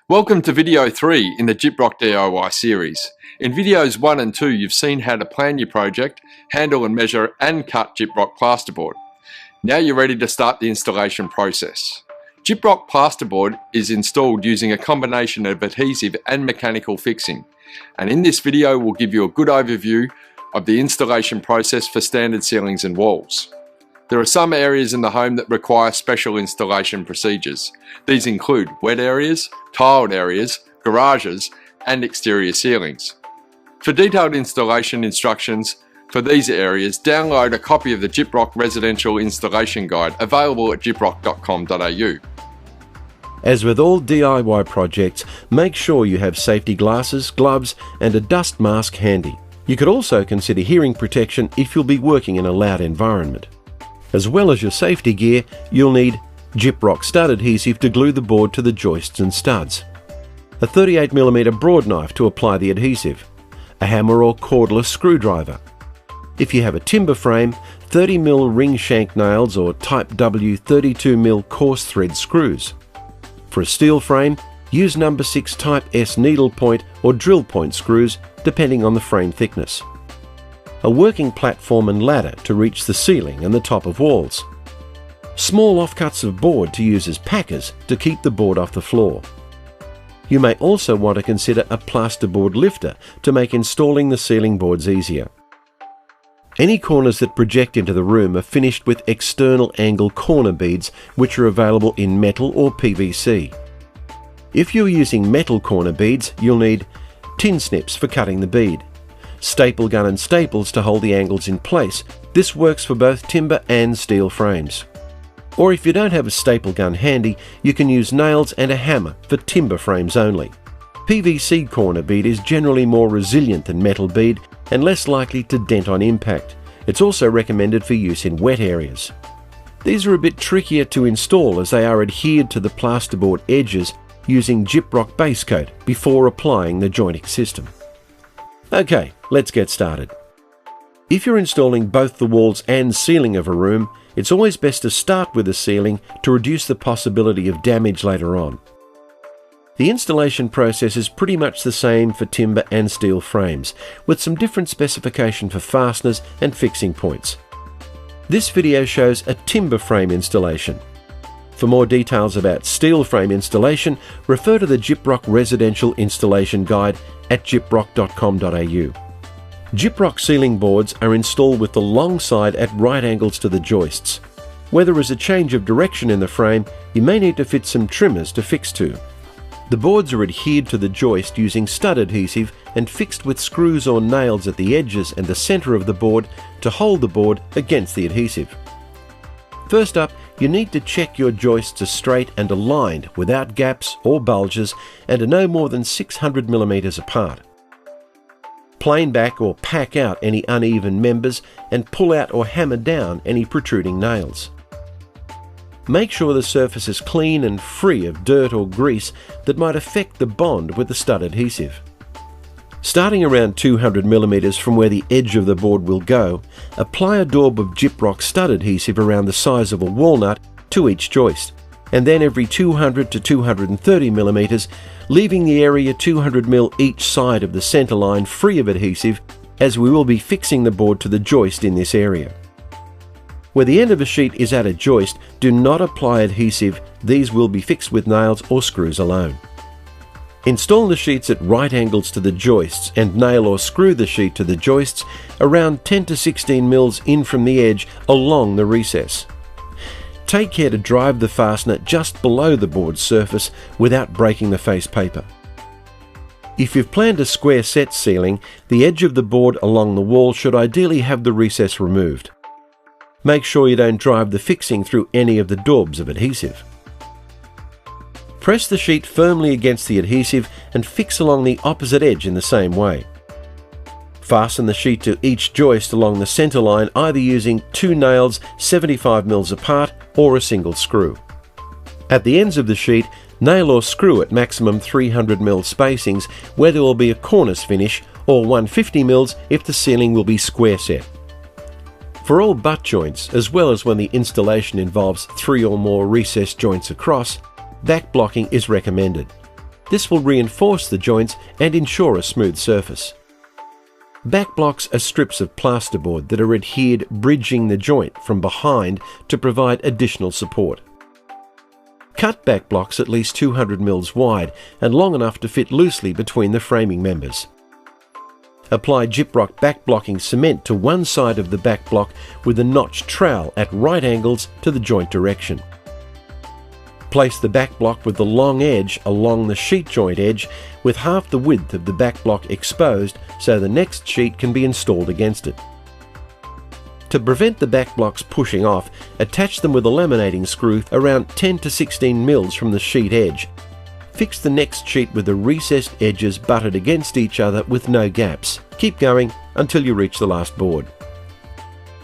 Welcome to video 3 in the GyprockTV DIY series. In videos 1 and 2 you've seen how to plan your project, handle and measure and cut Gyprock plasterboard. Now you're ready to start the installation process. Gyprock plasterboard is installed using a combination of adhesive and mechanical fixing, and in this video we'll give you a good overview of the installation process for standard ceilings and walls. There are some areas in the home that require special installation procedures. These include wet areas, tiled areas, garages, and exterior ceilings. For detailed installation instructions for these areas, download a copy of the Gyprock Residential Installation Guide available at gyprock.com.au. As with all DIY projects, make sure you have safety glasses, gloves, and a dust mask handy. You could also consider hearing protection if you'll be working in a loud environment. As well as your safety gear, you'll need Gyprock stud adhesive to glue the board to the joists and studs, a 38mm broad knife to apply the adhesive, a hammer or cordless screwdriver. If you have a timber frame, 30mm ring shank nails or Type W 32mm coarse thread screws. For a steel frame, use number 6 Type S needle point or drill point screws depending on the frame thickness. A working platform and ladder to reach the ceiling and the top of walls. Small offcuts of board to use as packers to keep the board off the floor. You may also want to consider a plasterboard lifter to make installing the ceiling boards easier. Any corners that project into the room are finished with external angle corner beads, which are available in metal or PVC. If you're using metal corner beads, you'll need tin snips for cutting the bead, staple gun and staples to hold the angles in place. This works for both timber and steel frames. Or if you don't have a staple gun handy, you can use nails and a hammer for timber frames only. PVC corner bead is generally more resilient than metal bead and less likely to dent on impact. It's also recommended for use in wet areas. These are a bit trickier to install as they are adhered to the plasterboard edges using Gyprock base coat before applying the jointing system. Okay, let's get started. If you're installing both the walls and ceiling of a room, it's always best to start with the ceiling to reduce the possibility of damage later on. The installation process is pretty much the same for timber and steel frames, with some different specification for fasteners and fixing points. This video shows a timber frame installation. For more details about steel frame installation, refer to the Gyprock Residential Installation Guide at gyprock.com.au. Gyprock ceiling boards are installed with the long side at right angles to the joists. Where there is a change of direction in the frame, you may need to fit some trimmers to fix to. The boards are adhered to the joist using stud adhesive and fixed with screws or nails at the edges and the centre of the board to hold the board against the adhesive. First up, you need to check your joists are straight and aligned without gaps or bulges and are no more than 600mm apart. Plane back or pack out any uneven members and pull out or hammer down any protruding nails. Make sure the surface is clean and free of dirt or grease that might affect the bond with the stud adhesive. Starting around 200mm from where the edge of the board will go, apply a daub of Gyprock stud adhesive around the size of a walnut to each joist, and then every 200 to 230mm, leaving the area 200mm each side of the centre line free of adhesive, as we will be fixing the board to the joist in this area. Where the end of a sheet is at a joist, do not apply adhesive. These will be fixed with nails or screws alone. Install the sheets at right angles to the joists and nail or screw the sheet to the joists around 10 to 16mm in from the edge along the recess. Take care to drive the fastener just below the board's surface without breaking the face paper. If you've planned a square set ceiling, the edge of the board along the wall should ideally have the recess removed. Make sure you don't drive the fixing through any of the daubs of adhesive. Press the sheet firmly against the adhesive and fix along the opposite edge in the same way. Fasten the sheet to each joist along the centre line either using 2 nails 75mm apart or a single screw. At the ends of the sheet, nail or screw at maximum 300mm spacings where there will be a cornice finish, or 150mm if the ceiling will be square set. For all butt joints, as well as when the installation involves 3 or more recessed joints across, back blocking is recommended. This will reinforce the joints and ensure a smooth surface. Back blocks are strips of plasterboard that are adhered, bridging the joint from behind to provide additional support. Cut back blocks at least 200 mils wide and long enough to fit loosely between the framing members. Apply Gyprock back blocking cement to one side of the back block with a notched trowel at right angles to the joint direction. Place the back block with the long edge along the sheet joint edge with half the width of the back block exposed so the next sheet can be installed against it. To prevent the back blocks pushing off, attach them with a laminating screw around 10 to 16 mils from the sheet edge. Fix the next sheet with the recessed edges butted against each other with no gaps. Keep going until you reach the last board.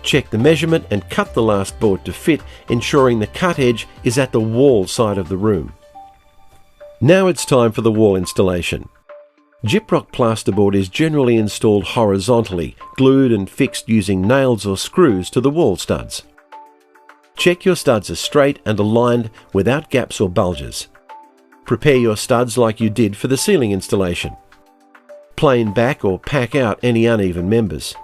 Check the measurement and cut the last board to fit, ensuring the cut edge is at the wall side of the room. Now it's time for the wall installation. Gyprock plasterboard is generally installed horizontally, glued and fixed using nails or screws to the wall studs. Check your studs are straight and aligned without gaps or bulges. Prepare your studs like you did for the ceiling installation. Plane back or pack out any uneven members.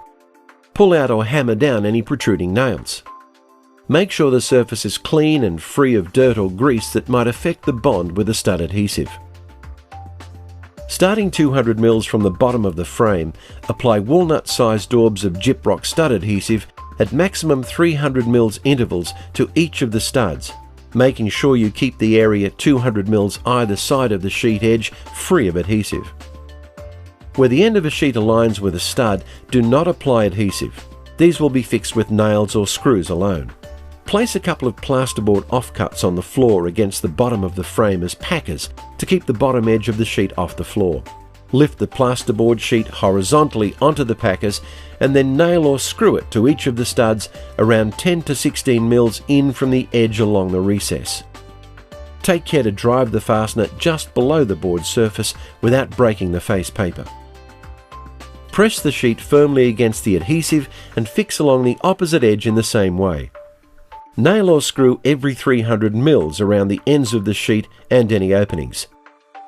Pull out or hammer down any protruding nails. Make sure the surface is clean and free of dirt or grease that might affect the bond with the stud adhesive. Starting 200 mils from the bottom of the frame, apply walnut-sized daubs of Gyprock stud adhesive at maximum 300 mils intervals to each of the studs, making sure you keep the area 200 mils either side of the sheet edge free of adhesive. Where the end of a sheet aligns with a stud, do not apply adhesive. These will be fixed with nails or screws alone. Place a couple of plasterboard offcuts on the floor against the bottom of the frame as packers to keep the bottom edge of the sheet off the floor. Lift the plasterboard sheet horizontally onto the packers and then nail or screw it to each of the studs around 10 to 16 mils in from the edge along the recess. Take care to drive the fastener just below the board surface without breaking the face paper. Press the sheet firmly against the adhesive and fix along the opposite edge in the same way. Nail or screw every 300 mils around the ends of the sheet and any openings.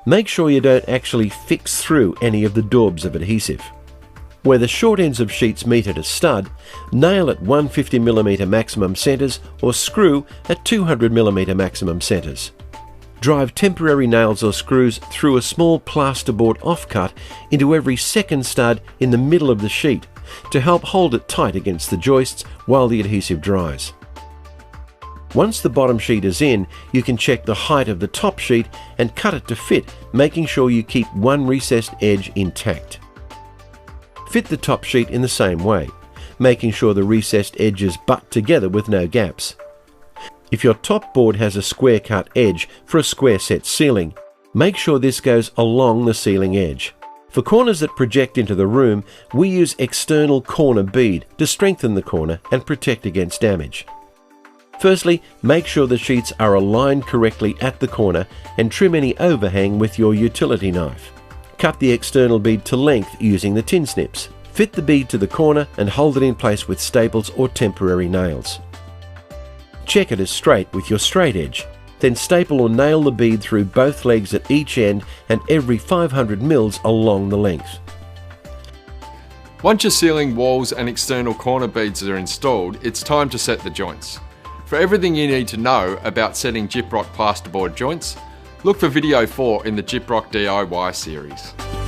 Make sure you don't actually fix through any of the daubs of adhesive. Where the short ends of sheets meet at a stud, nail at 150mm maximum centres or screw at 200mm maximum centres. Drive temporary nails or screws through a small plasterboard offcut into every second stud in the middle of the sheet to help hold it tight against the joists while the adhesive dries. Once the bottom sheet is in, you can check the height of the top sheet and cut it to fit, making sure you keep one recessed edge intact. Fit the top sheet in the same way, making sure the recessed edges butt together with no gaps. If your top board has a square cut edge for a square set ceiling, make sure this goes along the ceiling edge. For corners that project into the room, we use external corner bead to strengthen the corner and protect against damage. Firstly, make sure the sheets are aligned correctly at the corner and trim any overhang with your utility knife. Cut the external bead to length using the tin snips. Fit the bead to the corner and hold it in place with staples or temporary nails. Check it is straight with your straight edge. Then staple or nail the bead through both legs at each end and every 500 mils along the length. Once your ceiling, walls and external corner beads are installed, it's time to set the joints. For everything you need to know about setting Gyprock plasterboard joints, look for video 4 in the Gyprock DIY series.